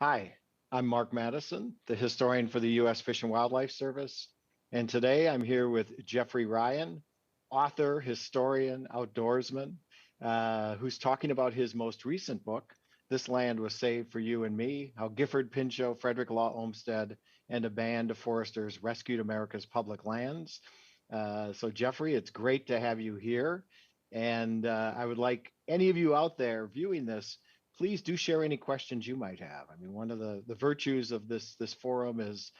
Hi, I'm Mark Madison, the historian for the U.S. Fish and Wildlife Service. And today I'm here with Jeffrey Ryan, author, historian, outdoorsman, who's talking about his most recent book, This Land Was Saved for You and Me, How Gifford Pinchot, Frederick Law Olmsted, and a band of foresters rescued America's public lands. So, Jeffrey, it's great to have you here. And I would like any of you out there viewing this, please do share any questions you might have. I mean, one of the virtues of this forum is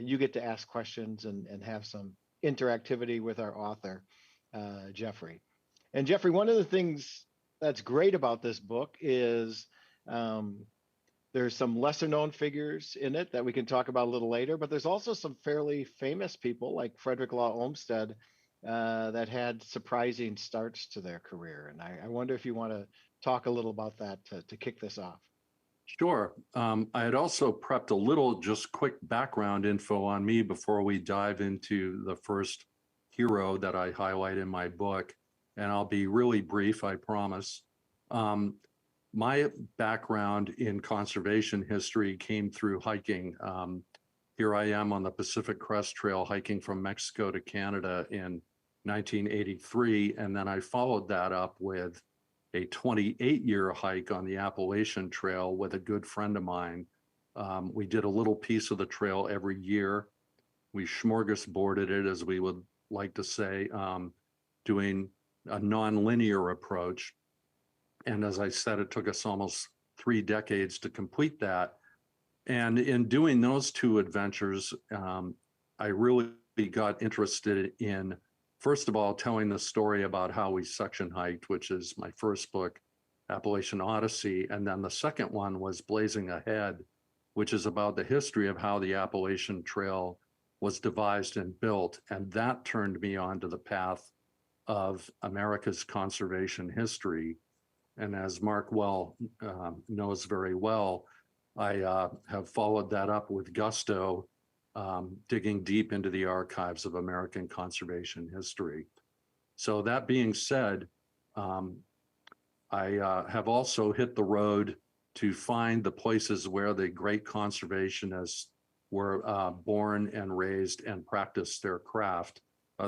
you get to ask questions and have some interactivity with our author, Jeffrey. And Jeffrey, one of the things that's great about this book is um, there's some lesser known figures in it that we can talk about a little later, but there's also some fairly famous people like Frederick Law Olmsted that had surprising starts to their career. And I wonder if you want to talk a little about that to kick this off. Sure. I had also prepped a little just quick background info on me before we dive into the first hero that I highlight in my book. And I'll be really brief, I promise. Um, my background in conservation history came through hiking. Here I am on the Pacific Crest Trail hiking from Mexico to Canada in 1983. And then I followed that up with a 28-year hike on the Appalachian Trail with a good friend of mine. We did a little piece of the trail every year. We smorgasborded it, as we would like to say, doing a non-linear approach. And as I said, it took us almost 3 decades to complete that. And in doing those two adventures, I really got interested in, first of all, telling the story about how we section hiked, which is my first book, Appalachian Odyssey. And then the second one was Blazing Ahead, which is about the history of how the Appalachian Trail was devised and built. And that turned me onto the path of America's conservation history. And as Mark knows very well, I have followed that up with gusto, digging deep into the archives of American conservation history. So that being said, I have also hit the road to find the places where the great conservationists were born and raised and practiced their craft.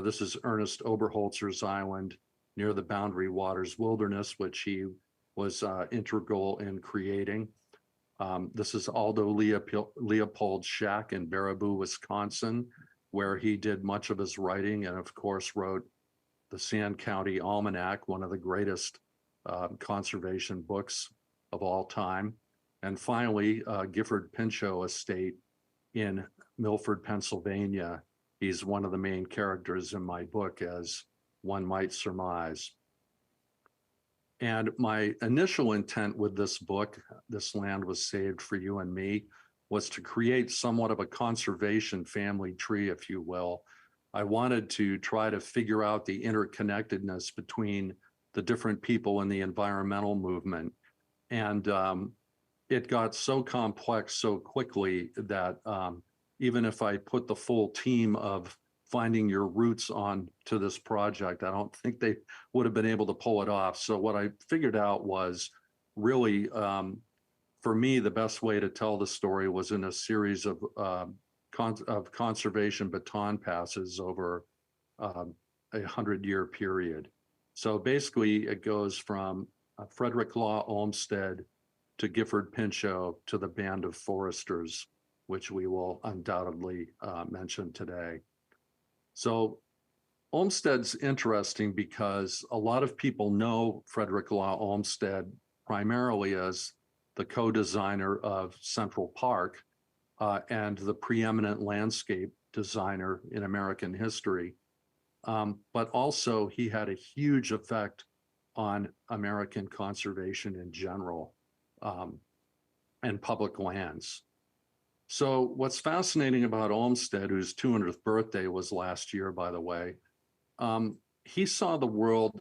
This is Ernest Oberholzer's island near the Boundary Waters Wilderness, which he was integral in creating. This is Aldo Leopold's shack in Baraboo, Wisconsin, where he did much of his writing and, of course, wrote the Sand County Almanac, one of the greatest conservation books of all time. And finally, Gifford Pinchot Estate in Milford, Pennsylvania. He's one of the main characters in my book, as one might surmise. And my initial intent with this book, This Land Was Saved for You and Me, was to create somewhat of a conservation family tree, if you will. I wanted to try to figure out the interconnectedness between the different people in the environmental movement. And it got so complex so quickly that even if I put the full team of Finding Your Roots on to this project, I don't think they would have been able to pull it off. So what I figured out was really, for me, the best way to tell the story was in a series of conservation baton passes over 100-year period. So basically, it goes from Frederick Law Olmsted to Gifford Pinchot to the band of foresters, which we will undoubtedly mention today. So Olmsted's interesting because a lot of people know Frederick Law Olmsted primarily as the co-designer of Central Park and the preeminent landscape designer in American history. But also he had a huge effect on American conservation in general and public lands. So what's fascinating about Olmsted, whose 200th birthday was last year, by the way, he saw the world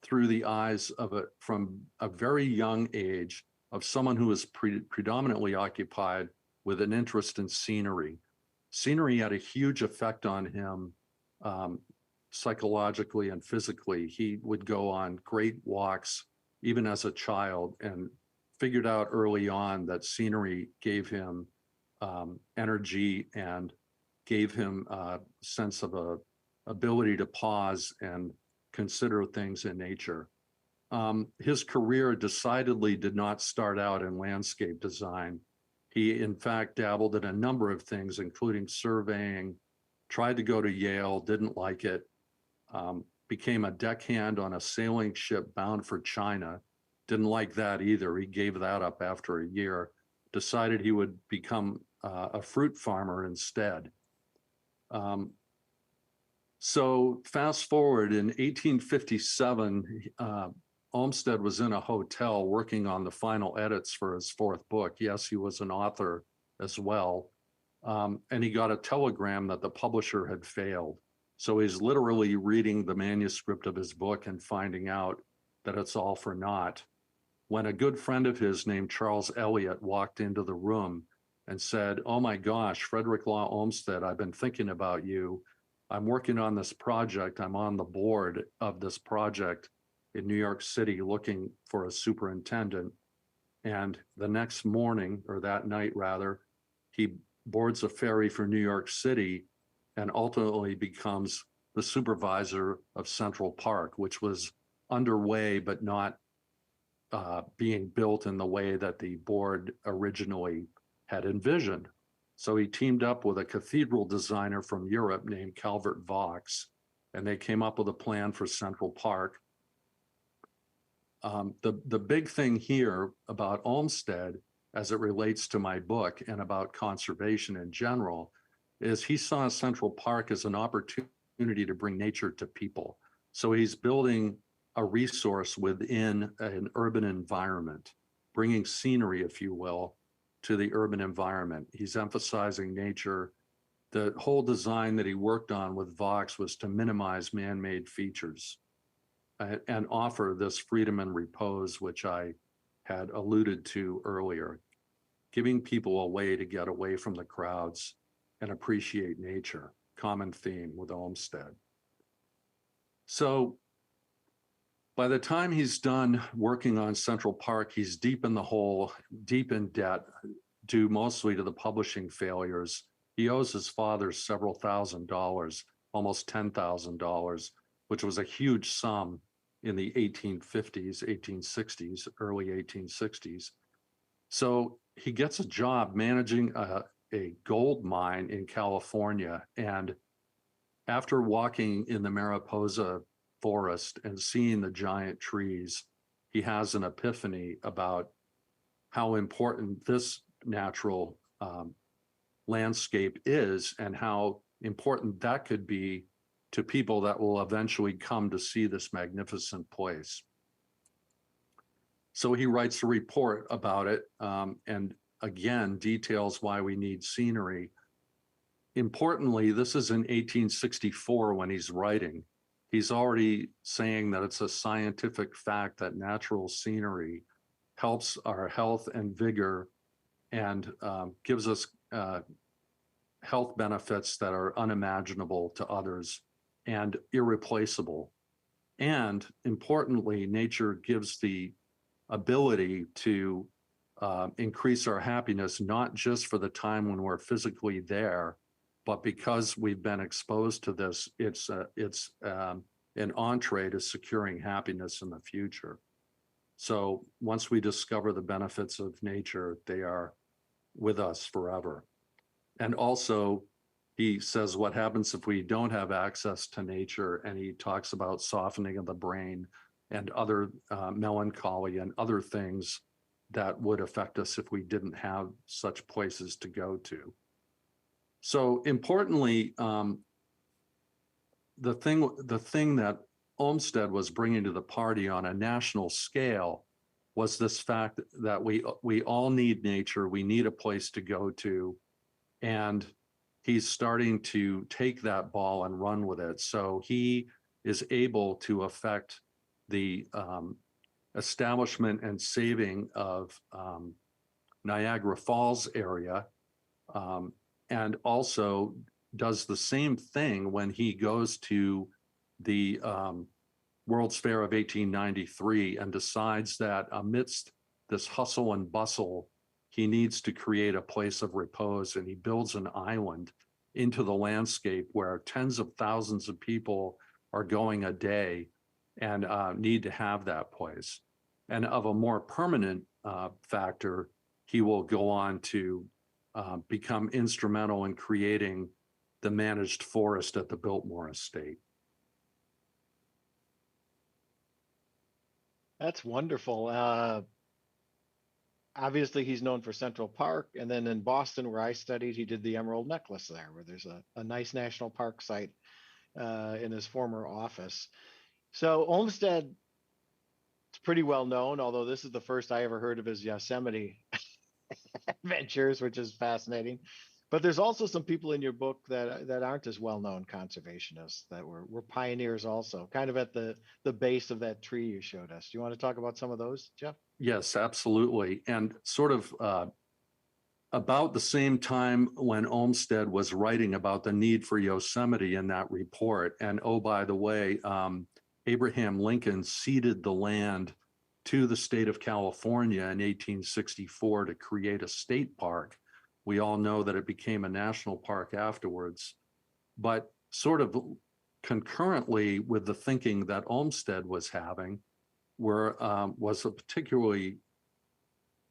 through the eyes of it from a very young age of someone who was predominantly occupied with an interest in scenery. Scenery had a huge effect on him psychologically and physically. He would go on great walks, even as a child, and figured out early on that scenery gave him energy and gave him a sense of a ability to pause and consider things in nature. His career decidedly did not start out in landscape design. He, in fact, dabbled in a number of things, including surveying, tried to go to Yale, didn't like it, became a deckhand on a sailing ship bound for China, didn't like that either. He gave that up after a year, decided he would become a fruit farmer instead. So fast forward in 1857, Olmsted was in a hotel working on the final edits for his fourth book. Yes, he was an author as well. And he got a telegram that the publisher had failed. So he's literally reading the manuscript of his book and finding out that it's all for naught, when a good friend of his named Charles Eliot walked into the room and said, "Oh my gosh, Frederick Law Olmsted, I've been thinking about you. I'm working on this project. I'm on the board of this project in New York City looking for a superintendent." And the next morning, or that night rather, he boards a ferry for New York City and ultimately becomes the supervisor of Central Park, which was underway but not being built in the way that the board originally had envisioned. So he teamed up with a cathedral designer from Europe named Calvert Vaux, and they came up with a plan for Central Park. The big thing here about Olmsted, as it relates to my book and about conservation in general, is he saw Central Park as an opportunity to bring nature to people. So he's building a resource within an urban environment, bringing scenery, if you will, to the urban environment. He's emphasizing nature. The whole design that he worked on with Vaux was to minimize man-made features and offer this freedom and repose, which I had alluded to earlier, giving people a way to get away from the crowds and appreciate nature, common theme with Olmsted. So by the time he's done working on Central Park, he's deep in the hole, deep in debt, due mostly to the publishing failures. He owes his father several $1,000s, almost $10,000, which was a huge sum in the 1850s, 1860s, early 1860s. So he gets a job managing a gold mine in California. And after walking in the Mariposa forest and seeing the giant trees, he has an epiphany about how important this natural landscape is and how important that could be to people that will eventually come to see this magnificent place. So he writes a report about it and again details why we need scenery. Importantly, this is in 1864 when he's writing. He's already saying that it's a scientific fact that natural scenery helps our health and vigor and gives us health benefits that are unimaginable to others and irreplaceable. And importantly, nature gives the ability to increase our happiness, not just for the time when we're physically there, but because we've been exposed to this, it's an entree to securing happiness in the future. So once we discover the benefits of nature, they are with us forever. And also, he says what happens if we don't have access to nature, and he talks about softening of the brain and other melancholy and other things that would affect us if we didn't have such places to go to. So importantly, the thing that Olmsted was bringing to the party on a national scale was this fact that we all need nature, we need a place to go to, and he's starting to take that ball and run with it. So he is able to affect the establishment and saving of Niagara Falls area, and also does the same thing when he goes to the World's Fair of 1893 and decides that amidst this hustle and bustle, he needs to create a place of repose, and he builds an island into the landscape where tens of thousands of people are going a day and need to have that place. And of a more permanent factor, he will go on to become instrumental in creating the managed forest at the Biltmore estate. That's wonderful. Obviously, he's known for Central Park, and then in Boston, where I studied, he did the Emerald Necklace there, where there's a nice national park site in his former office. So Olmsted is pretty well known, although this is the first I ever heard of his Yosemite adventures, which is fascinating. But there's also some people in your book that aren't as well known conservationists that were pioneers also, kind of at the base of that tree you showed us. Do you want to talk about some of those, Jeff? Yes, absolutely. And sort of about the same time when Olmsted was writing about the need for Yosemite in that report, and oh, by the way, Abraham Lincoln ceded the land to the state of California in 1864 to create a state park. We all know that it became a national park afterwards, but sort of concurrently with the thinking that Olmsted was having, was a particularly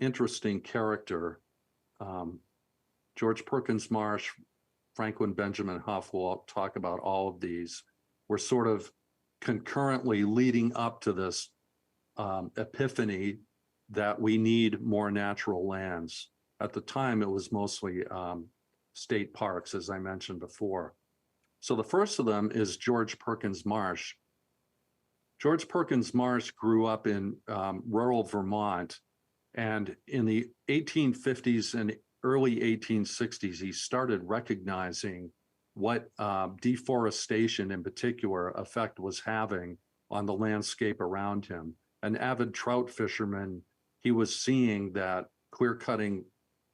interesting character. George Perkins Marsh, Franklin Benjamin Hough, will talk about all of these, were sort of concurrently leading up to this epiphany that we need more natural lands. At the time, it was mostly state parks, as I mentioned before. So the first of them is George Perkins Marsh. George Perkins Marsh grew up in rural Vermont, and in the 1850s and early 1860s, he started recognizing what deforestation in particular effect was having on the landscape around him. An avid trout fisherman, he was seeing that clear-cutting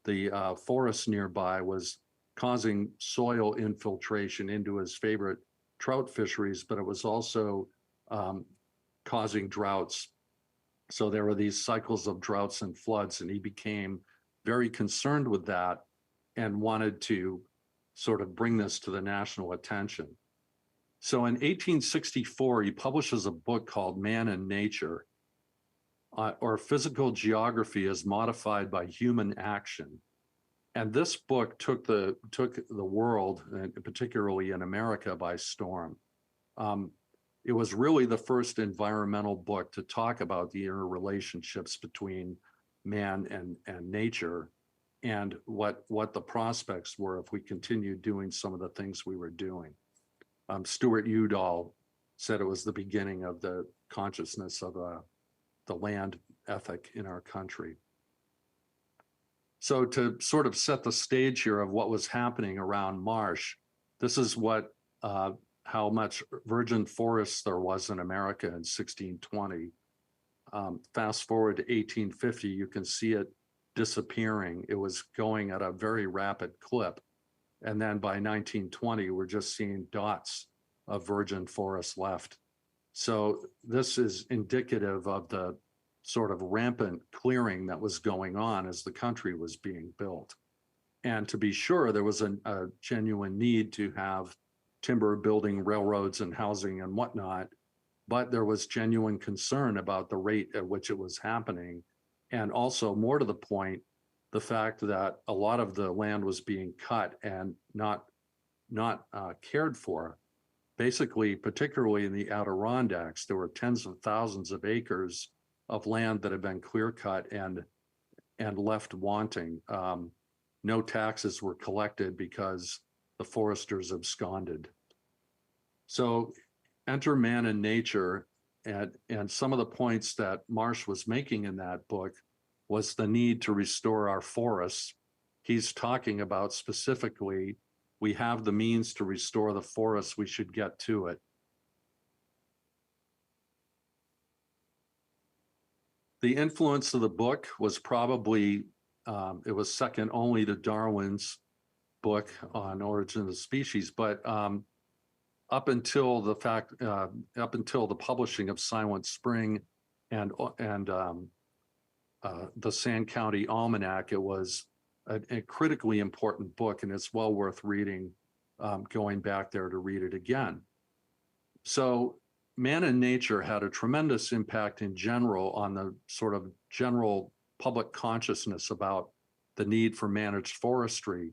the forest nearby was causing soil infiltration into his favorite trout fisheries, but it was also causing droughts. So there were these cycles of droughts and floods, and he became very concerned with that and wanted to sort of bring this to the national attention. So in 1864, he publishes a book called Man and Nature, or Physical Geography as Modified by Human Action. And this book took the world, and particularly in America, by storm. It was really the first environmental book to talk about the interrelationships between man and nature, and what the prospects were if we continued doing some of the things we were doing. Stuart Udall said it was the beginning of the consciousness of the land ethic in our country. So to sort of set the stage here of what was happening around Marsh, this is what how much virgin forests there was in America in 1620. Fast forward to 1850, you can see it disappearing. It was going at a very rapid clip. And then by 1920, we're just seeing dots of virgin forest left. So this is indicative of the sort of rampant clearing that was going on as the country was being built. And to be sure, there was a genuine need to have timber building railroads and housing and whatnot, but there was genuine concern about the rate at which it was happening. And also, more to the point, the fact that a lot of the land was being cut and not cared for. Basically, particularly in the Adirondacks, there were tens of thousands of acres of land that had been clear cut and left wanting. No taxes were collected because the foresters absconded. So enter Man and Nature, and some of the points that Marsh was making in that book was the need to restore our forests. He's talking about specifically, we have the means to restore the forests, we should get to it. The influence of the book was probably, it was second only to Darwin's book on Origin of the Species, but up until the publishing of Silent Spring and the Sand County Almanac. It was a critically important book, and it's well worth reading, going back there to read it again. So Man and Nature had a tremendous impact in general on the sort of general public consciousness about the need for managed forestry.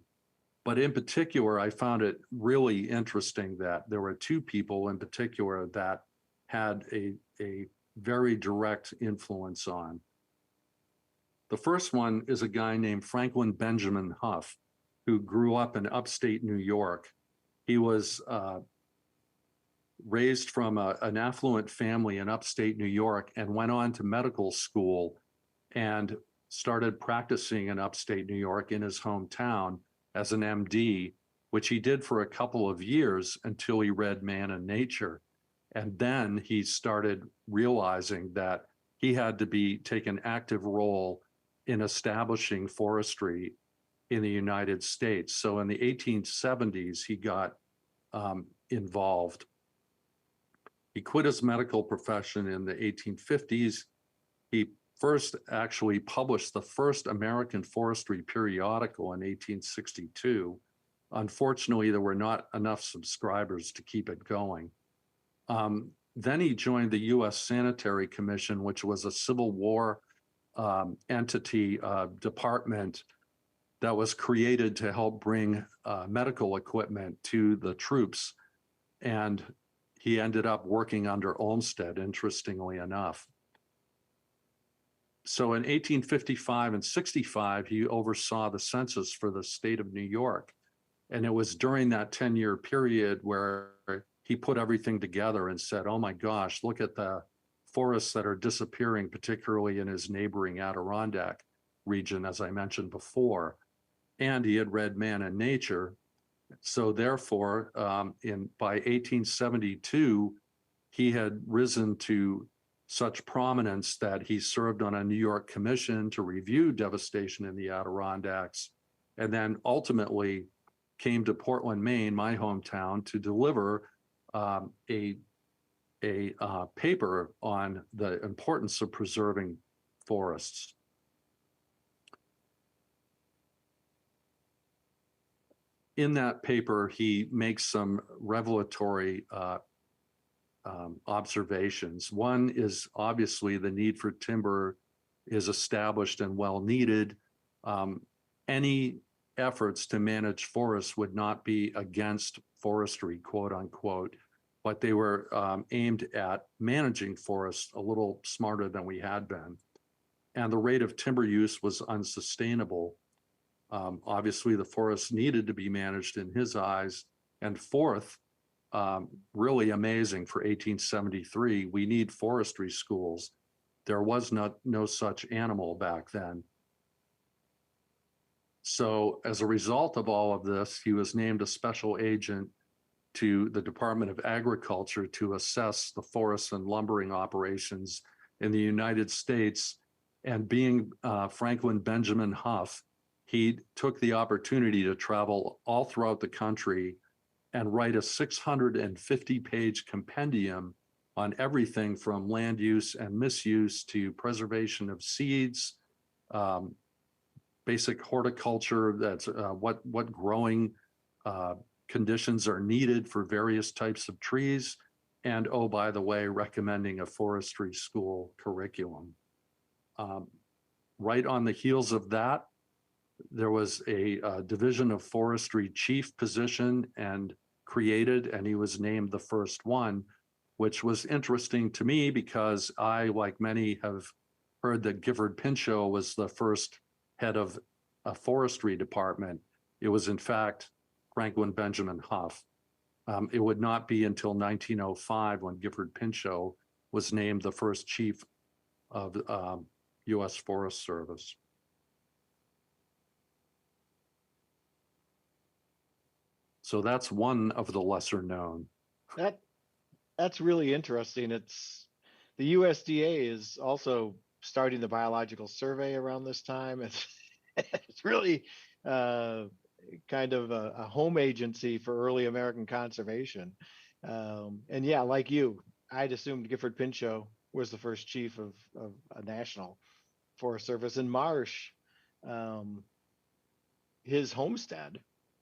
But in particular, I found it really interesting that there were two people in particular that had a very direct influence on. The first one is a guy named Franklin Benjamin Huff, who grew up in upstate New York. He was raised from an affluent family in upstate New York and went on to medical school and started practicing in upstate New York in his hometown as an MD, which he did for a couple of years until he read Man and Nature. And then he started realizing that he had to take an active role in establishing forestry in the United States. So in the 1870s, he got involved. He quit his medical profession in the 1850s. He first actually published the first American forestry periodical in 1862. Unfortunately, there were not enough subscribers to keep it going. Then he joined the U.S. Sanitary Commission, which was a Civil War entity, department that was created to help bring medical equipment to the troops. And he ended up working under Olmsted, interestingly enough. So in 1855 and 65, he oversaw the census for the state of New York. And it was during that 10-year period where he put everything together and said, oh my gosh, look at the forests that are disappearing, particularly in his neighboring Adirondack region, as I mentioned before. And he had read Man and Nature. So therefore, by 1872, he had risen to such prominence that he served on a New York commission to review devastation in the Adirondacks, and then ultimately came to Portland, Maine, my hometown, to deliver a paper on the importance of preserving forests. In that paper, he makes some revelatory observations. One is obviously the need for timber is established and well needed. Any efforts to manage forests would not be against forestry, quote unquote, but they were aimed at managing forests a little smarter than we had been. And the rate of timber use was unsustainable. Obviously, the forests needed to be managed in his eyes. And fourth, really amazing for 1873, we need forestry schools. There was no such animal back then. So as a result of all of this, he was named a special agent to the Department of Agriculture to assess the forest and lumbering operations in the United States. And being Franklin Benjamin Huff, he took the opportunity to travel all throughout the country and write a 650-page compendium on everything from land use and misuse to preservation of seeds, basic horticulture, that's what growing conditions are needed for various types of trees, and oh, by the way, recommending a forestry school curriculum. Right on the heels of that, there was a Division of Forestry chief position and created, and he was named the first one, which was interesting to me because I, like many, have heard that Gifford Pinchot was the first head of a forestry department. It was, in fact, Franklin Benjamin Huff. It would not be until 1905 when Gifford Pinchot was named the first chief of U.S. Forest Service. So that's one of the lesser known. That's really interesting. It's the USDA is also starting the biological survey around this time. It's really kind of a home agency for early American conservation. And yeah, like you, I'd assumed Gifford Pinchot was the first chief of a national Forest Service in Marsh, um, his homestead,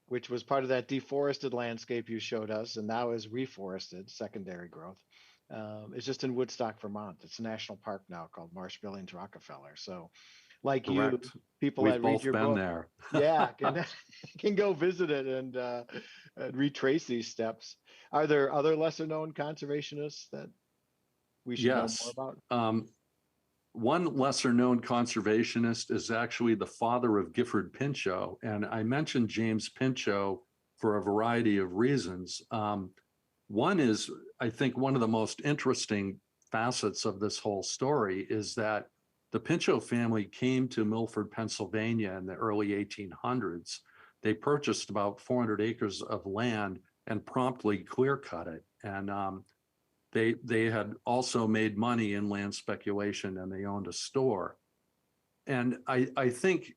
which was part of that deforested landscape you showed us, and now is reforested, secondary growth. It's just in Woodstock, Vermont. It's a national park now called Marsh Billings Rockefeller. So, like you, Correct. people We've that read both your been book, there. yeah, can go visit it and retrace these steps. Are there other lesser known conservationists that we should know more Yes. about? One lesser known conservationist is actually the father of Gifford Pinchot. And I mentioned James Pinchot for a variety of reasons. One is, I think, one of the most interesting facets of this whole story is that the Pinchot family came to Milford, Pennsylvania in the early 1800s. They purchased about 400 acres of land and promptly clear cut it. And they had also made money in land speculation, and they owned a store. And I think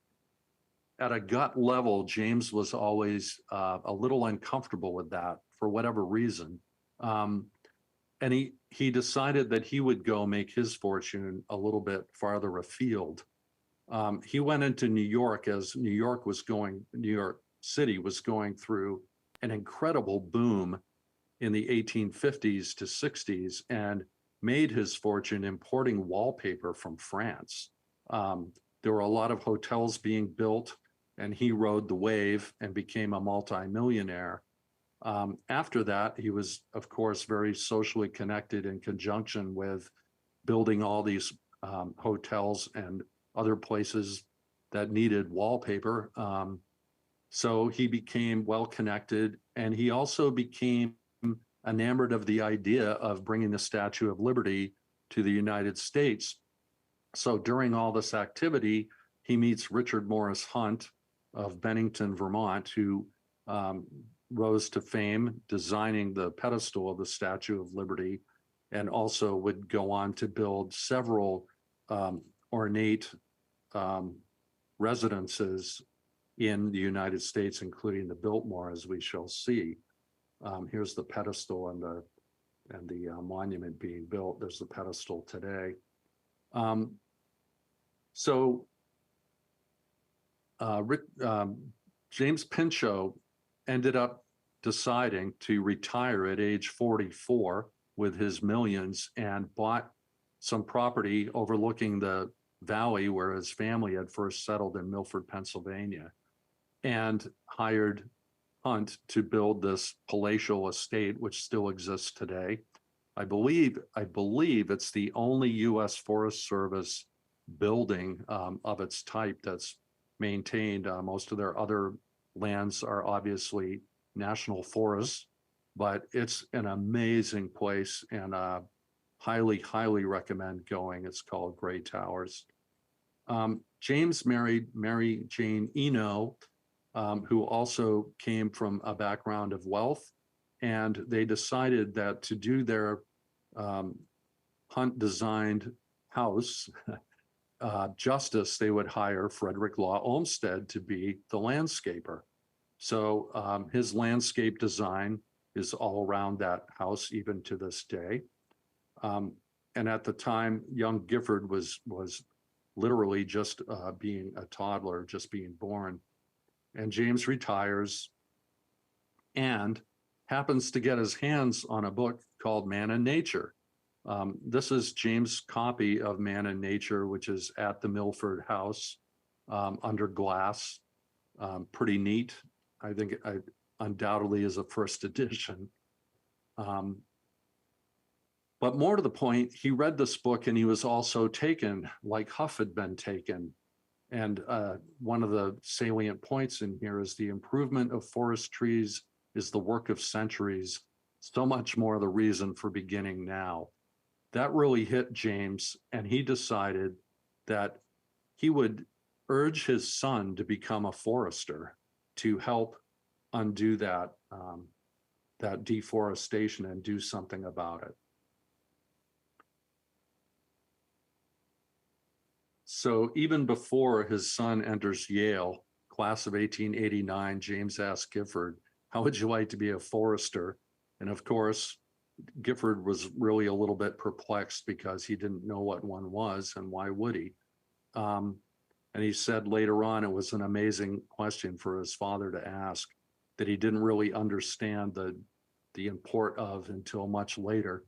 at a gut level, James was always a little uncomfortable with that for whatever reason. And he decided that he would go make his fortune a little bit farther afield. He went into New York as New York City was going through an incredible boom in the 1850s to 60s and made his fortune importing wallpaper from France. There were a lot of hotels being built, and he rode the wave and became a multimillionaire. After that, he was, of course, very socially connected in conjunction with building all these hotels and other places that needed wallpaper. So he became well connected, and he also became enamored of the idea of bringing the Statue of Liberty to the United States. So during all this activity, he meets Richard Morris Hunt of Bennington, Vermont, who rose to fame designing the pedestal of the Statue of Liberty, and also would go on to build several ornate residences in the United States, including the Biltmore, as we shall see. Here's the pedestal and the monument being built. There's the pedestal today. James Pinchot ended up deciding to retire at age 44 with his millions and bought some property overlooking the valley where his family had first settled in Milford, Pennsylvania, and hired Hunt to build this palatial estate, which still exists today. I believe it's the only U.S. Forest Service building of its type that's maintained. Most of their other lands are obviously national forests, but it's an amazing place, and highly recommend going. It's called Gray Towers. James married Mary Jane Eno, who also came from a background of wealth, and they decided that to do their Hunt-designed house justice, they would hire Frederick Law Olmsted to be the landscaper. So his landscape design is all around that house, even to this day. And at the time, young Gifford was literally just being a toddler, just being born. And James retires and happens to get his hands on a book called Man and Nature. This is James' copy of Man and Nature, which is at the Milford House under glass. Pretty neat. I think it undoubtedly is a first edition. But more to the point, he read this book and he was also taken, like Huff had been taken. And one of the salient points in here is the improvement of forest trees is the work of centuries, so much more the reason for beginning now. That really hit James, and he decided that he would urge his son to become a forester to help undo that, that deforestation and do something about it. So even before his son enters Yale, class of 1889, James asked Gifford, "How would you like to be a forester?" And of course, Gifford was really a little bit perplexed because he didn't know what one was, and why would he? And he said later on, it was an amazing question for his father to ask that he didn't really understand the import of until much later.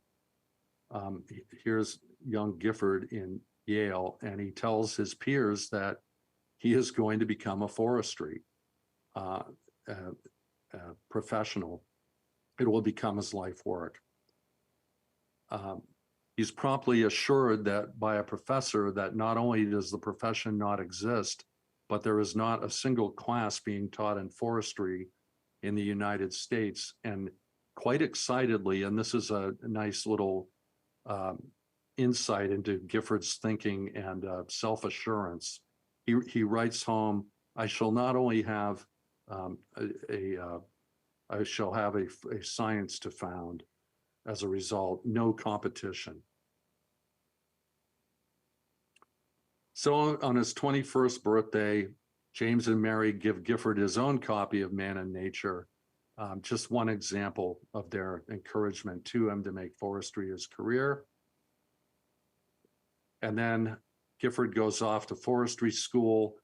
Here's young Gifford in Yale, and he tells his peers that he is going to become a forestry professional. It will become his life work. He's promptly assured that by a professor that not only does the profession not exist, but there is not a single class being taught in forestry in the United States. And quite excitedly, and this is a nice little insight into Gifford's thinking and self-assurance. He writes home, I shall not only have I shall have a science to found. As a result, no competition. So on his 21st birthday, James and Mary give Gifford his own copy of Man and Nature, just one example of their encouragement to him to make forestry his career. And then Gifford goes off to forestry school,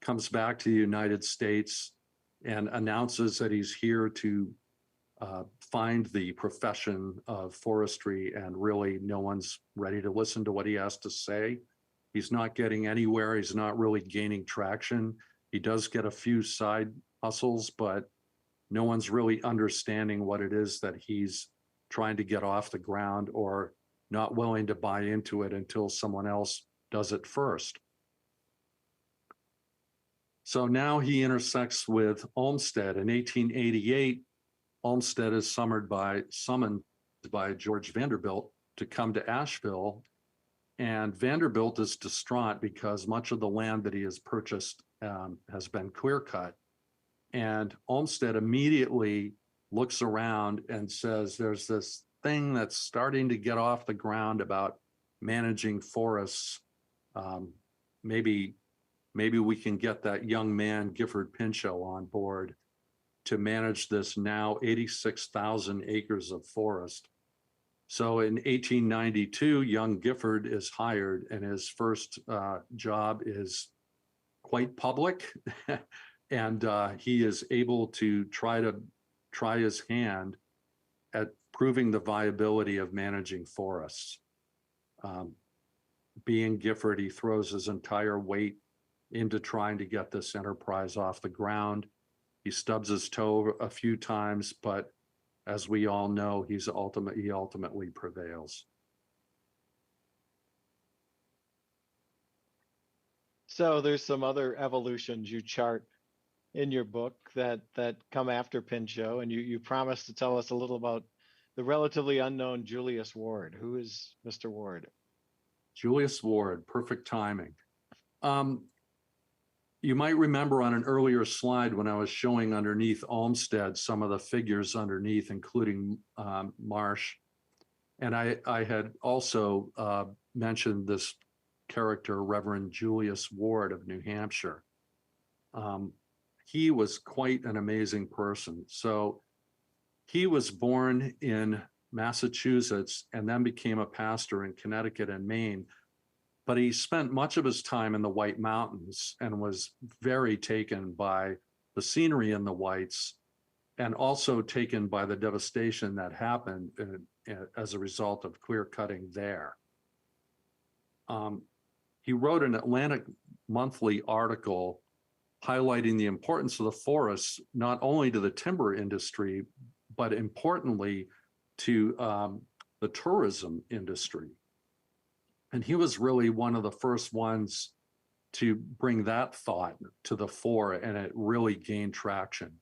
comes back to the United States, and announces that he's here to find the profession of forestry, and really no one's ready to listen to what he has to say. He's not getting anywhere. He's not really gaining traction. He does get a few side hustles, but no one's really understanding what it is that he's trying to get off the ground, or not willing to buy into it until someone else does it first. So now he intersects with Olmsted. In 1888, Olmsted is summoned by George Vanderbilt to come to Asheville. And Vanderbilt is distraught because much of the land that he has purchased has been clear cut. And Olmsted immediately looks around and says, there's this thing that's starting to get off the ground about managing forests. Maybe we can get that young man, Gifford Pinchot, on board to manage this now 86,000 acres of forest. So in 1892, young Gifford is hired, and his first job is quite public. And he is able to try his hand at proving the viability of managing forests. Being Gifford, he throws his entire weight into trying to get this enterprise off the ground. He stubs his toe a few times, but as we all know, he ultimately prevails. So there's some other evolutions you chart in your book that come after Pinchot, and you promised to tell us a little about the relatively unknown Julius Ward. Who is Mr. Ward? Julius Ward, perfect timing. You might remember on an earlier slide when I was showing underneath Olmsted some of the figures underneath, including Marsh. And I had also mentioned this character, Reverend Julius Ward of New Hampshire. He was quite an amazing person. So he was born in Massachusetts and then became a pastor in Connecticut and Maine. But he spent much of his time in the White Mountains and was very taken by the scenery in the Whites, and also taken by the devastation that happened as a result of clear cutting there. He wrote an Atlantic Monthly article highlighting the importance of the forests, not only to the timber industry, but importantly to the tourism industry. And he was really one of the first ones to bring that thought to the fore, and it really gained traction.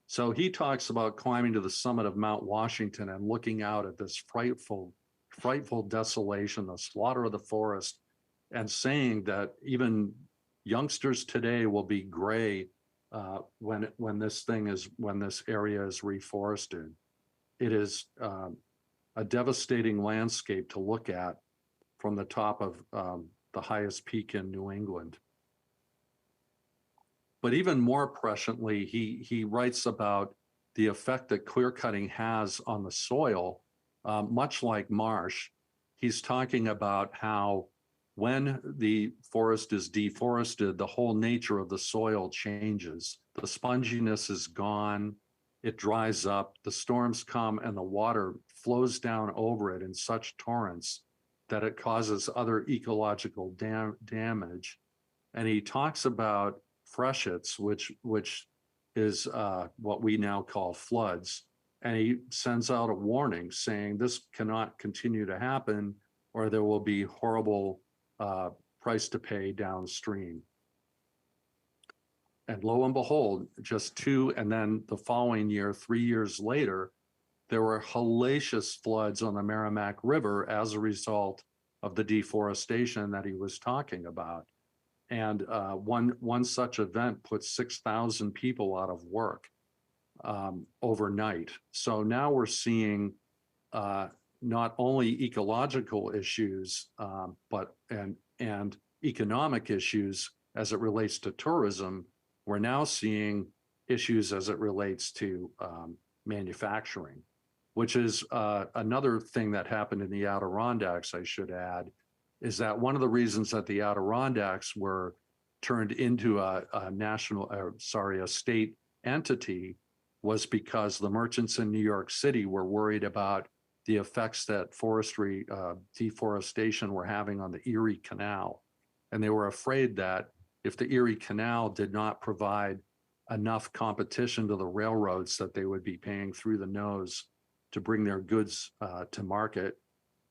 So he talks about climbing to the summit of Mount Washington and looking out at this frightful desolation, the slaughter of the forest, and saying that even youngsters today will be gray when this area is reforested. It is a devastating landscape to look at from the top of the highest peak in New England. But even more presciently, he writes about the effect that clear cutting has on the soil, much like Marsh. He's talking about how when the forest is deforested, the whole nature of the soil changes. The sponginess is gone, it dries up, the storms come, and the water flows down over it in such torrents that it causes other ecological damage. And he talks about freshets, which is what we now call floods. And he sends out a warning saying this cannot continue to happen, or there will be horrible price to pay downstream. And lo and behold, just two, and then the following year, 3 years later, there were hellacious floods on the Merrimack River as a result of the deforestation that he was talking about. And one such event put 6,000 people out of work overnight. So now we're seeing not only ecological issues, but and economic issues as it relates to tourism. We're now seeing issues as it relates to manufacturing, which is another thing that happened in the Adirondacks, I should add, is that one of the reasons that the Adirondacks were turned into a state entity was because the merchants in New York City were worried about the effects that forestry deforestation were having on the Erie Canal. And they were afraid that if the Erie Canal did not provide enough competition to the railroads, that they would be paying through the nose to bring their goods to market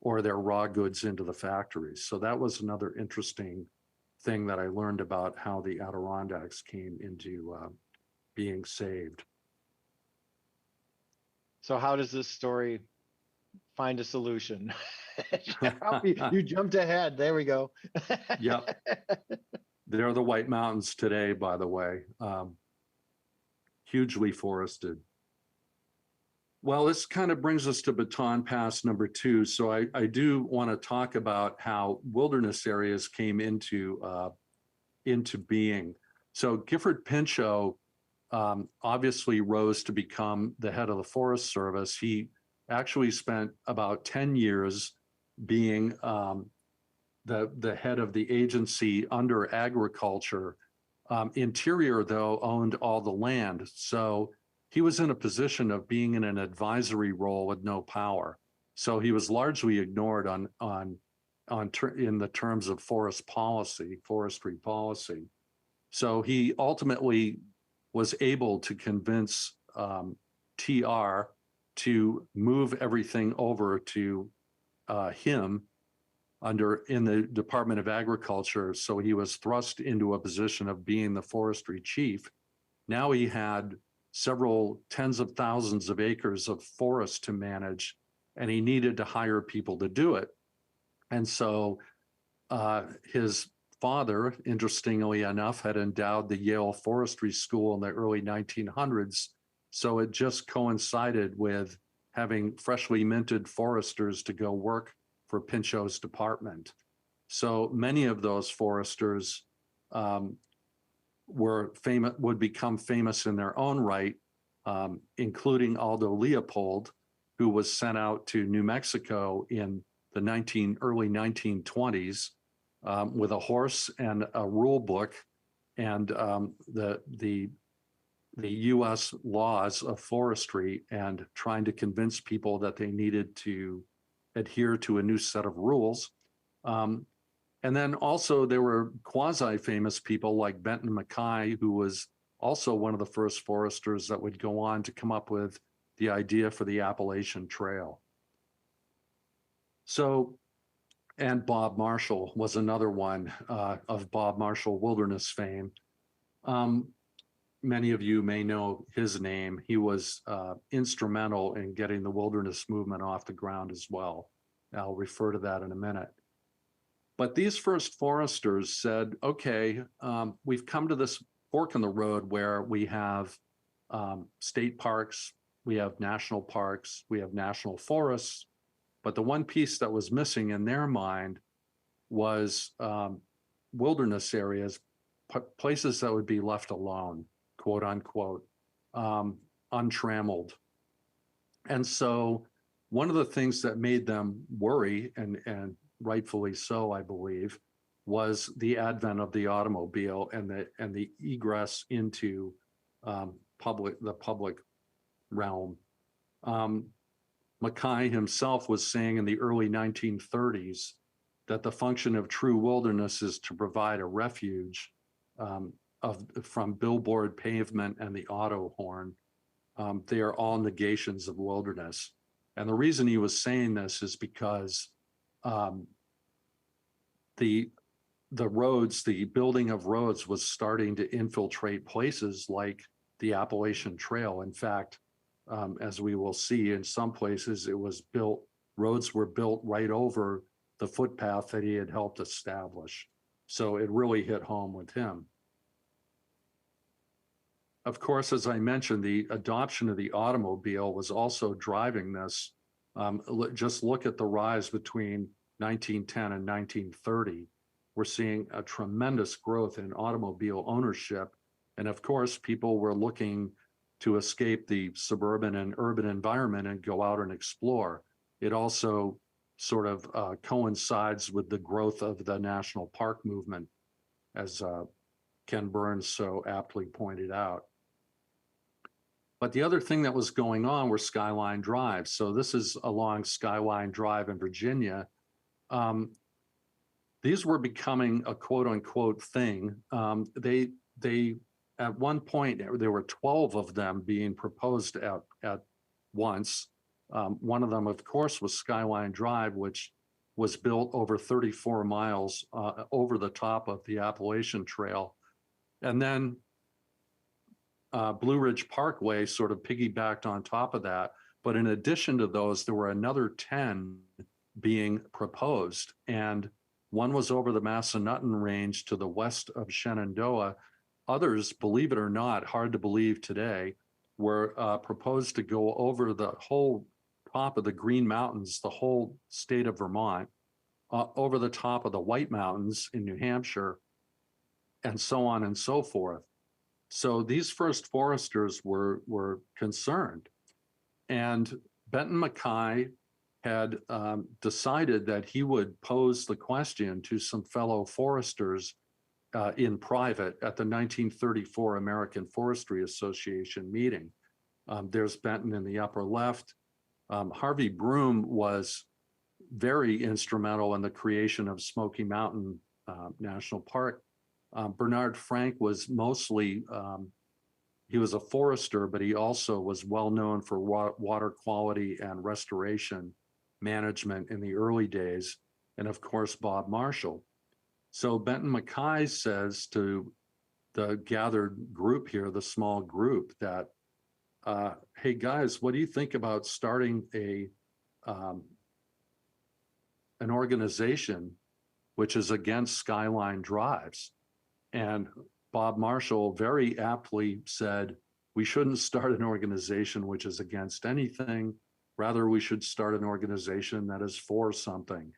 or their raw goods into the factories. So that was another interesting thing that I learned about how the Adirondacks came into being saved. So how does this story find a solution? You jumped ahead. There we go. Yep. They're the White Mountains today, by the way, hugely forested. Well, this kind of brings us to Baton Pass number 2. So I do want to talk about how wilderness areas came into being. So Gifford Pinchot obviously rose to become the head of the Forest Service. He actually spent about 10 years being the head of the agency under agriculture. Interior, though, owned all the land. So he was in a position of being in an advisory role with no power. So he was largely ignored in the terms of forestry policy. So he ultimately was able to convince TR to move everything over to him in the Department of Agriculture. So he was thrust into a position of being the forestry chief. Now he had several tens of thousands of acres of forest to manage, and he needed to hire people to do it. And so his father, interestingly enough, had endowed the Yale Forestry School in the early 1900s. So it just coincided with having freshly minted foresters to go work for Pinchot's department. So many of those foresters would become famous in their own right, including Aldo Leopold, who was sent out to New Mexico in the early 1920s with a horse and a rule book and the U.S. laws of forestry, and trying to convince people that they needed to adhere to a new set of rules. And then also there were quasi-famous people like Benton Mackay, who was also one of the first foresters that would go on to come up with the idea for the Appalachian Trail. So, and Bob Marshall was another one of Bob Marshall wilderness fame. Many of you may know his name. He was instrumental in getting the wilderness movement off the ground as well. I'll refer to that in a minute. But these first foresters said, okay, we've come to this fork in the road where we have state parks, we have national parks, we have national forests. But the one piece that was missing in their mind was wilderness areas, places that would be left alone, quote unquote, untrammeled. And so one of the things that made them worry, and rightfully so, I believe, was the advent of the automobile and the egress into the public realm. Mackay himself was saying in the early 1930s that the function of true wilderness is to provide a refuge from billboard pavement and the auto horn. They are all negations of wilderness. And the reason he was saying this is because the roads, the building of roads was starting to infiltrate places like the Appalachian Trail. In fact, as we will see, in some places roads were built right over the footpath that he had helped establish. So it really hit home with him. Of course, as I mentioned, the adoption of the automobile was also driving this. Just look at the rise between 1910 and 1930. We're seeing a tremendous growth in automobile ownership. And of course, people were looking to escape the suburban and urban environment and go out and explore. It also sort of coincides with the growth of the national park movement, as Ken Burns so aptly pointed out. But the other thing that was going on were Skyline Drives. So this is along Skyline Drive in Virginia. These were becoming a quote unquote thing. They at one point, there were 12 of them being proposed at once. One of them, of course, was Skyline Drive, which was built over 34 miles over the top of the Appalachian Trail. And then Blue Ridge Parkway sort of piggybacked on top of that. But in addition to those, there were another 10 being proposed. And one was over the Massanutten Range to the west of Shenandoah. Others, believe it or not, hard to believe today, were proposed to go over the whole top of the Green Mountains, the whole state of Vermont, over the top of the White Mountains in New Hampshire, and so on and so forth. So these first foresters were concerned. And Benton Mackay had decided that he would pose the question to some fellow foresters in private at the 1934 American Forestry Association meeting. There's Benton in the upper left. Harvey Broom was very instrumental in the creation of Smoky Mountain National Park. Bernard Frank was mostly, he was a forester, but he also was well known for water quality and restoration management in the early days. And of course, Bob Marshall. So Benton Mackay says to the gathered group here, the small group, that, hey guys, what do you think about starting an organization which is against Skyline Drives? And Bob Marshall very aptly said, we shouldn't start an organization which is against anything. Rather, we should start an organization that is for something.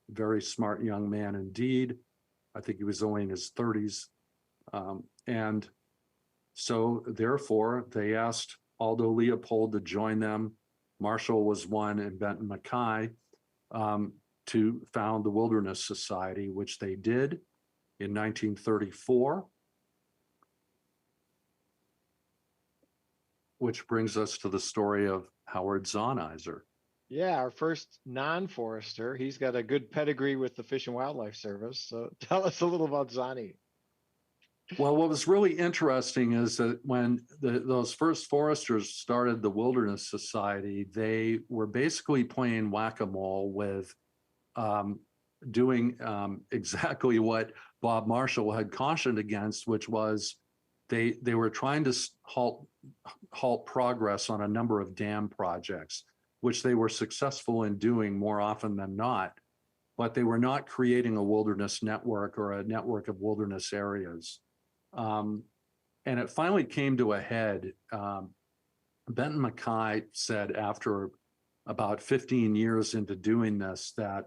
Very smart young man indeed. I think he was only in his 30s. And so therefore, they asked Aldo Leopold to join them. Marshall was one, and Benton Mackay, to found the Wilderness Society, which they did in 1934. Which brings us to the story of Howard Zahniser. Yeah, our first non-forester. He's got a good pedigree with the Fish and Wildlife Service. So tell us a little about Zahni. Well, what was really interesting is that when those first foresters started the Wilderness Society, they were basically playing whack-a-mole with doing exactly what Bob Marshall had cautioned against, which was they were trying to halt progress on a number of dam projects, which they were successful in doing more often than not, but they were not creating a wilderness network or a network of wilderness areas. And it finally came to a head. Benton Mackay said after about 15 years into doing this that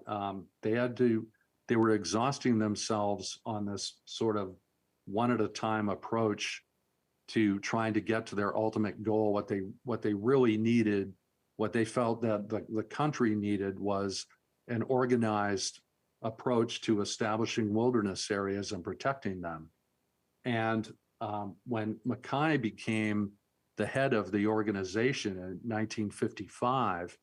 they were exhausting themselves on this sort of one at a time approach to trying to get to their ultimate goal. What they really needed, what they felt that the country needed, was an organized approach to establishing wilderness areas and protecting them. And when Mackay became the head of the organization in 1955,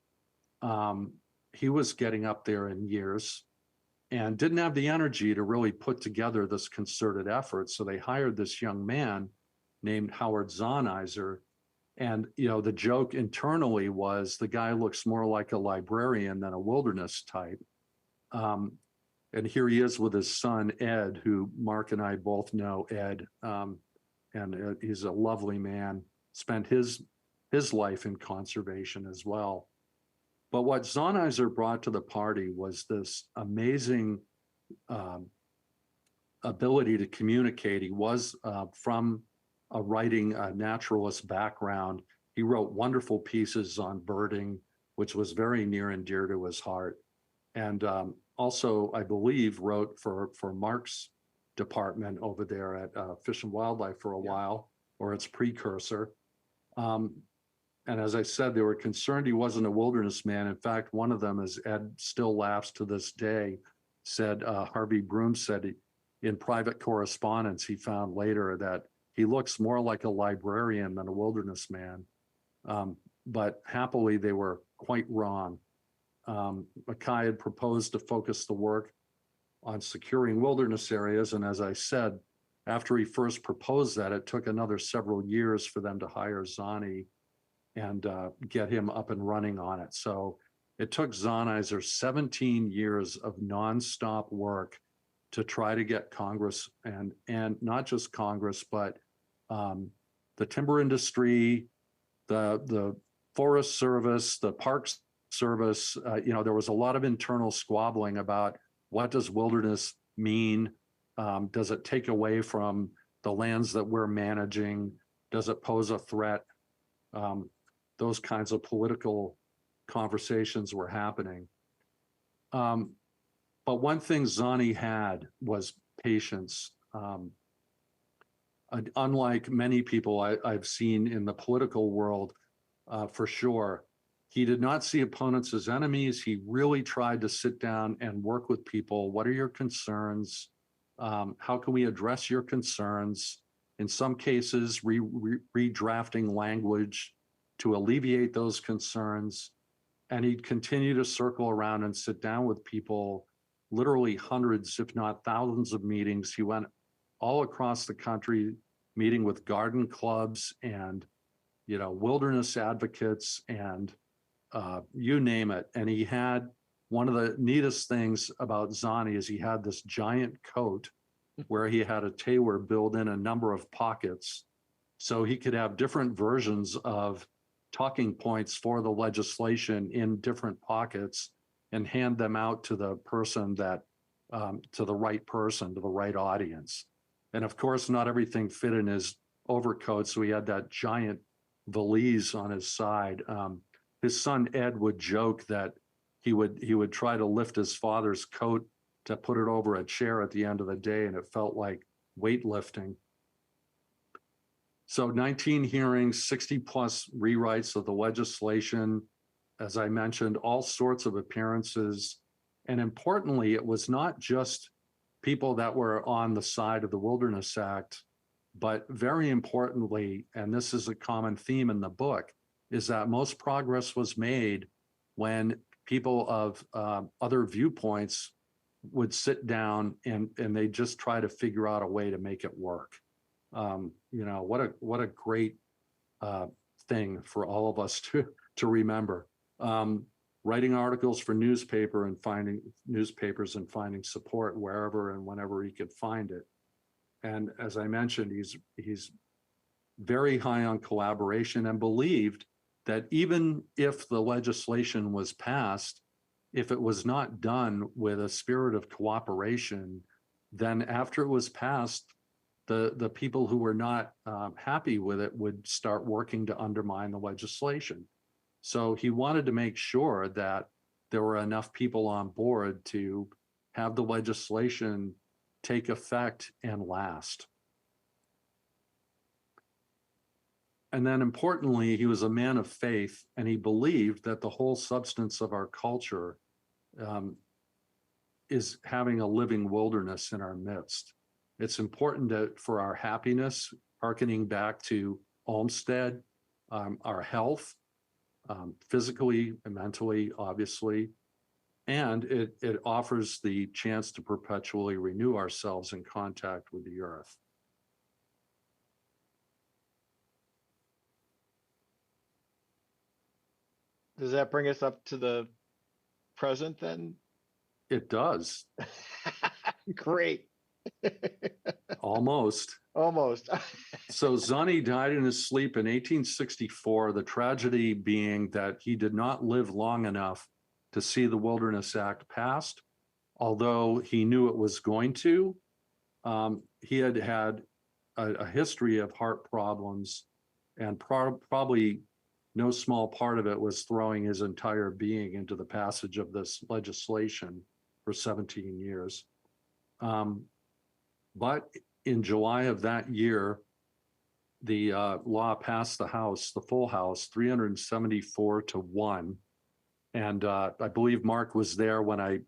he was getting up there in years and didn't have the energy to really put together this concerted effort. So they hired this young man named Howard Zahniser. And, you know, the joke internally was the guy looks more like a librarian than a wilderness type. And here he is with his son, Ed, who Mark and I both know Ed. And he's a lovely man, spent his life in conservation as well. But what Zahniser brought to the party was this amazing ability to communicate. He was from a writing naturalist background. He wrote wonderful pieces on birding, which was very near and dear to his heart. And also, I believe, wrote for Mark's department over there at Fish and Wildlife for a while, or its precursor. And as I said, they were concerned he wasn't a wilderness man. In fact, one of them, as Ed still laughs to this day, said, Harvey Broom said in private correspondence, he found later that he looks more like a librarian than a wilderness man. But happily, they were quite wrong. Mackay had proposed to focus the work on securing wilderness areas. And as I said, after he first proposed that, it took another several years for them to hire Zani and get him up and running on it. So it took Zahniser 17 years of nonstop work to try to get Congress and not just Congress, but the timber industry, the Forest Service, the Parks Service. You know, there was a lot of internal squabbling about what does wilderness mean? Does it take away from the lands that we're managing? Does it pose a threat? Those kinds of political conversations were happening. But one thing Zani had was patience. Unlike many people I've seen in the political world, for sure, he did not see opponents as enemies. He really tried to sit down and work with people. What are your concerns? How can we address your concerns? In some cases, redrafting language to alleviate those concerns. And he'd continue to circle around and sit down with people, literally hundreds, if not thousands of meetings. He went all across the country, meeting with garden clubs and, you know, wilderness advocates and you name it. And he had one of the neatest things about Zani is he had this giant coat where he had a tailor build in a number of pockets so he could have different versions of talking points for the legislation in different pockets and hand them out to the person that, to the right person, to the right audience. And of course, not everything fit in his overcoat, so he had that giant valise on his side. His son Ed would joke that he would try to lift his father's coat to put it over a chair at the end of the day, and it felt like weightlifting. So 19 hearings, 60 plus rewrites of the legislation, as I mentioned, all sorts of appearances. And importantly, it was not just people that were on the side of the Wilderness Act, but very importantly, and this is a common theme in the book, is that most progress was made when people of other viewpoints would sit down and they just try to figure out a way to make it work. You know, what a great thing for all of us to remember. Writing articles for newspapers and finding support wherever and whenever he could find it. And as I mentioned, he's very high on collaboration and believed that even if the legislation was passed, if it was not done with a spirit of cooperation, then after it was passed, the people who were not happy with it would start working to undermine the legislation. So he wanted to make sure that there were enough people on board to have the legislation take effect and last. And then importantly, he was a man of faith, and he believed that the whole substance of our culture is having a living wilderness in our midst. It's important for our happiness, hearkening back to Olmsted, our health, physically and mentally, obviously, and it offers the chance to perpetually renew ourselves in contact with the earth. Does that bring us up to the present then? It does. Great. Almost. Almost. So Zani died in his sleep in 1864, the tragedy being that he did not live long enough to see the Wilderness Act passed, although he knew it was going to. He had had a history of heart problems, and probably no small part of it was throwing his entire being into the passage of this legislation for 17 years. But in July of that year, the law passed the House, the full House, 374-1. And I believe Mark was there when I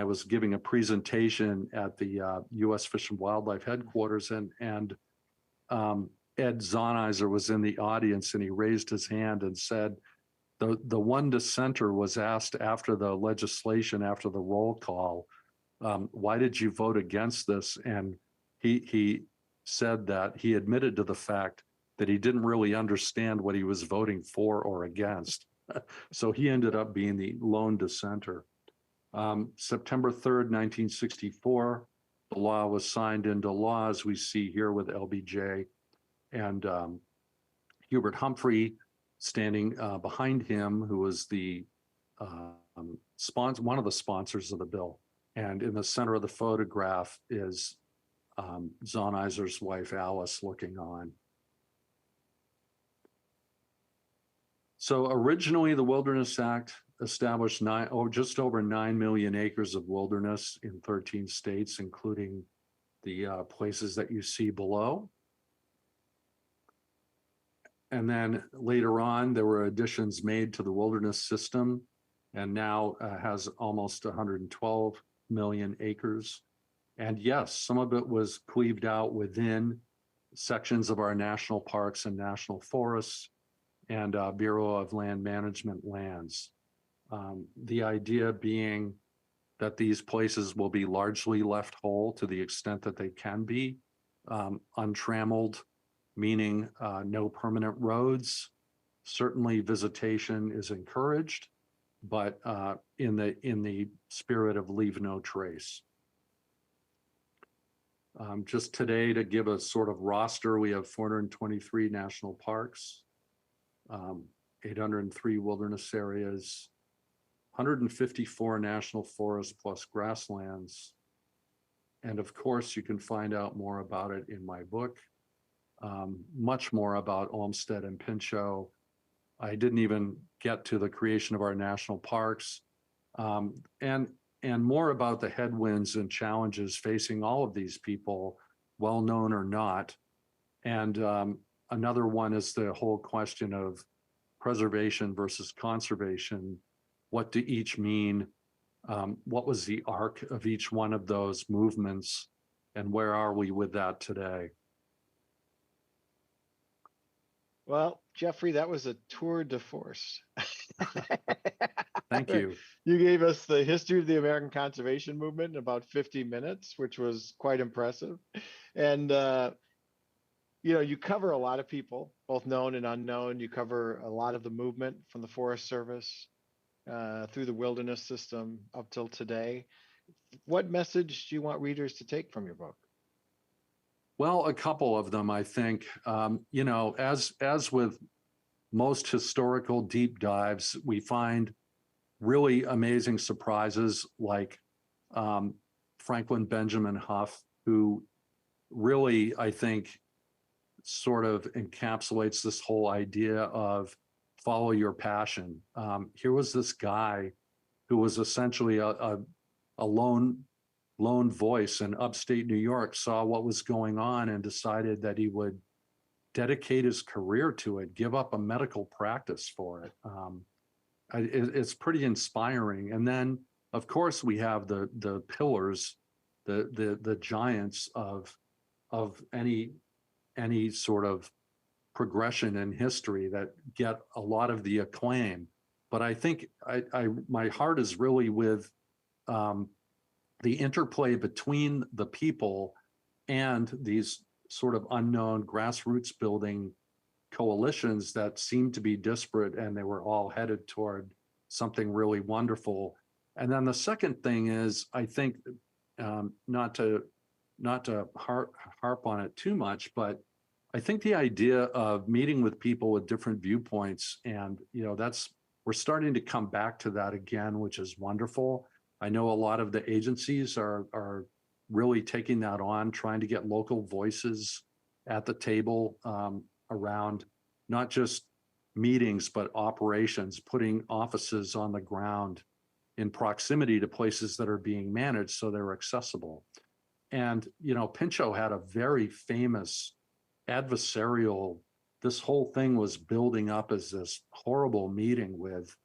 was giving a presentation at the U.S. Fish and Wildlife headquarters, and Ed Zahniser was in the audience, and he raised his hand and said, the one dissenter was asked after the legislation, after the roll call, why did you vote against this? And he said that he admitted to the fact that he didn't really understand what he was voting for or against. So he ended up being the lone dissenter. September 3rd, 1964, the law was signed into law, as we see here with LBJ, and Hubert Humphrey standing behind him, who was the one of the sponsors of the bill. And in the center of the photograph is Zahniser's wife, Alice, looking on. So originally, the Wilderness Act established just over 9 million acres of wilderness in 13 states, including the places that you see below. And then later on, there were additions made to the wilderness system, and now has almost 112 million acres. And yes, some of it was cleaved out within sections of our national parks and national forests and Bureau of Land Management lands. The idea being that these places will be largely left whole to the extent that they can be, untrammeled, meaning no permanent roads. Certainly visitation is encouraged, but in the spirit of leave no trace. Just today, to give a sort of roster, we have 423 national parks, 803 wilderness areas, 154 national forests plus grasslands. And of course, you can find out more about it in my book, much more about Olmsted and Pinchot. I didn't even get to the creation of our national parks, and more about the headwinds and challenges facing all of these people, well known or not. And another one is the whole question of preservation versus conservation. What do each mean? What was the arc of each one of those movements? And where are we with that today? Well, Jeffrey, that was a tour de force. Thank you. You gave us the history of the American conservation movement in about 50 minutes, which was quite impressive. And, you cover a lot of people, both known and unknown. You cover a lot of the movement from the Forest Service through the wilderness system up till today. What message do you want readers to take from your book? Well, a couple of them, I think. As with most historical deep dives, we find really amazing surprises like Franklin Benjamin Huff, who really, I think, sort of encapsulates this whole idea of follow your passion. Here was this guy who was essentially a lone voice in upstate New York, saw what was going on and decided that he would dedicate his career to it, give up a medical practice for it. It's pretty inspiring. And then of course, we have the pillars, the giants of any sort of progression in history that get a lot of the acclaim. But I think my heart is really with the interplay between the people and these sort of unknown grassroots building coalitions that seemed to be disparate, and they were all headed toward something really wonderful. And then the second thing is, I think, not to harp on it too much, but I think the idea of meeting with people with different viewpoints, and we're starting to come back to that again, which is wonderful. I know a lot of the agencies are really taking that on, trying to get local voices at the table around not just meetings, but operations, putting offices on the ground in proximity to places that are being managed so they're accessible. And, Pinchot had a very famous adversarial, this whole thing was building up as this horrible meeting with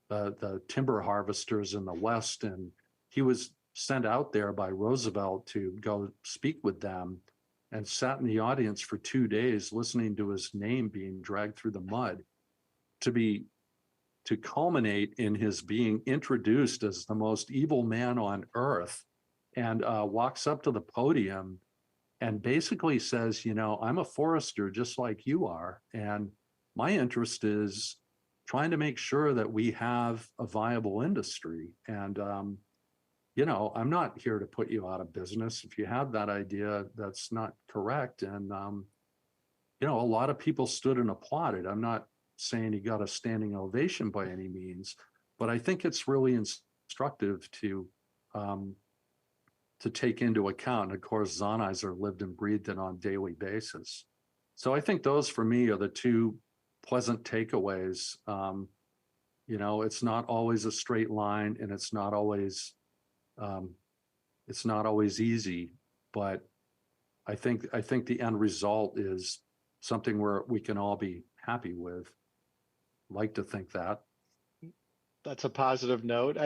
the timber harvesters in the West. And he was sent out there by Roosevelt to go speak with them, and sat in the audience for 2 days listening to his name being dragged through the mud, to culminate in his being introduced as the most evil man on earth, and walks up to the podium and basically says, I'm a forester just like you are, and my interest is trying to make sure that we have a viable industry. And I'm not here to put you out of business. If you have that idea, that's not correct. And, a lot of people stood and applauded. I'm not saying he got a standing ovation by any means, but I think it's really instructive to take into account. And of course, Zahniser lived and breathed it on a daily basis. So I think those for me are the two pleasant takeaways. It's not always a straight line, and it's not always easy, but I think the end result is something where we can all be happy with. Like to think that. That's a positive note.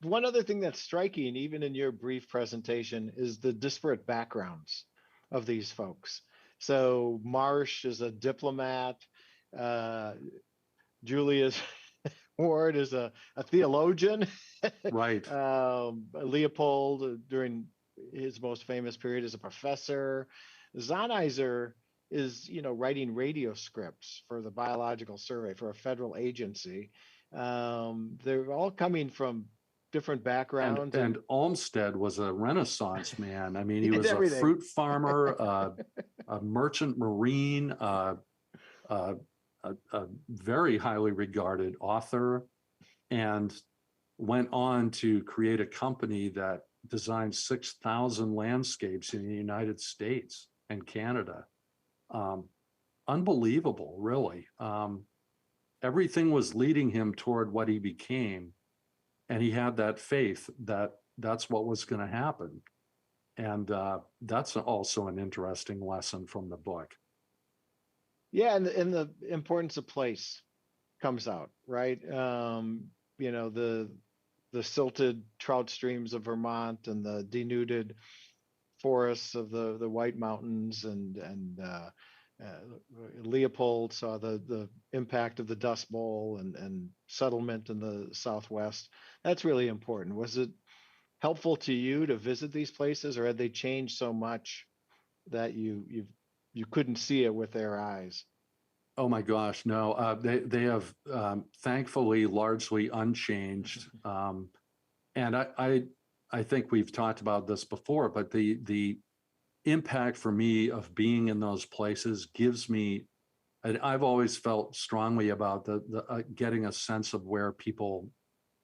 One other thing that's striking, even in your brief presentation, is the disparate backgrounds of these folks. So Marsh is a diplomat. Julius Ward is a theologian. Right. Leopold, during his most famous period, is a professor. Zahniser is, writing radio scripts for the Biological Survey for a federal agency. They're all coming from different backgrounds. And Olmsted was a Renaissance man. I mean, he was everything. a fruit farmer, a merchant marine, a very highly regarded author, and went on to create a company that designed 6,000 landscapes in the United States and Canada. Unbelievable, really. Everything was leading him toward what he became, and he had that faith that that's what was going to happen. And that's also an interesting lesson from the book. Yeah, and the importance of place comes out, right? The silted trout streams of Vermont and the denuded forests of the White Mountains, and Leopold saw the impact of the Dust Bowl and settlement in the Southwest. That's really important. Was it helpful to you to visit these places, or had they changed so much that you couldn't see it with their eyes? Oh my gosh, no. They have thankfully largely unchanged. And I think we've talked about this before, but the impact for me of being in those places gives me, I've always felt strongly about the getting a sense of where people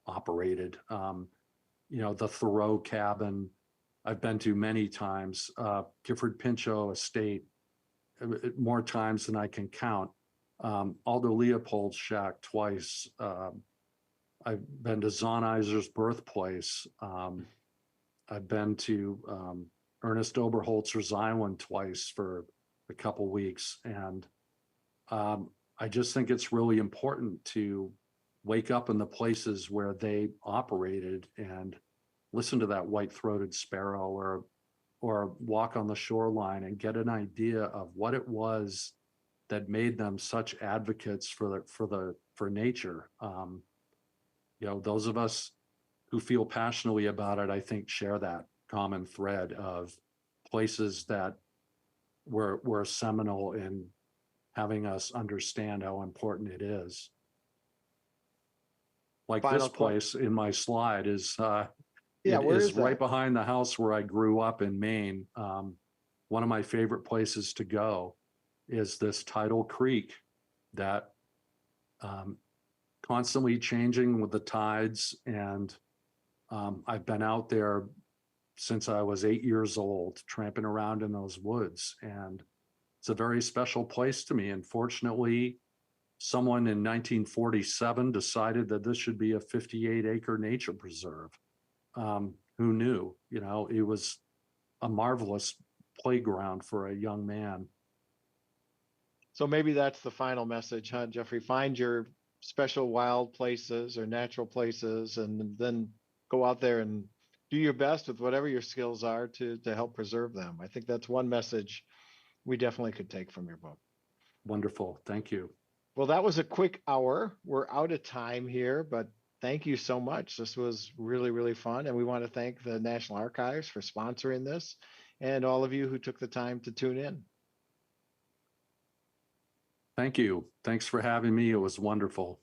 operated. The Thoreau cabin I've been to many times, Gifford Pinchot estate more times than I can count. Aldo Leopold's shack twice. I've been to Zahniser's birthplace. I've been to Ernest Oberholzer's island twice for a couple weeks. And I just think it's really important to wake up in the places where they operated and listen to that white-throated sparrow, or walk on the shoreline and get an idea of what it was that made them such advocates for nature. Those of us who feel passionately about it, I think, share that common thread of places that were seminal in having us understand how important it is. Like Final this place in my slide is it where is is right that? behind the house where I grew up in Maine. One of my favorite places to go is this tidal creek that constantly changing with the tides. And I've been out there since I was 8 years old, tramping around in those woods. And it's a very special place to me. And fortunately, someone in 1947 decided that this should be a 58-acre nature preserve. Who knew? It was a marvelous playground for a young man. So maybe that's the final message, huh, Jeffrey? Find your special wild places or natural places, and then go out there and do your best with whatever your skills are to help preserve them. I think that's one message we definitely could take from your book. Wonderful. Thank you. Well, that was a quick hour. We're out of time here, but thank you so much. This was really, really fun. And we want to thank the National Archives for sponsoring this, and all of you who took the time to tune in. Thank you. Thanks for having me. It was wonderful.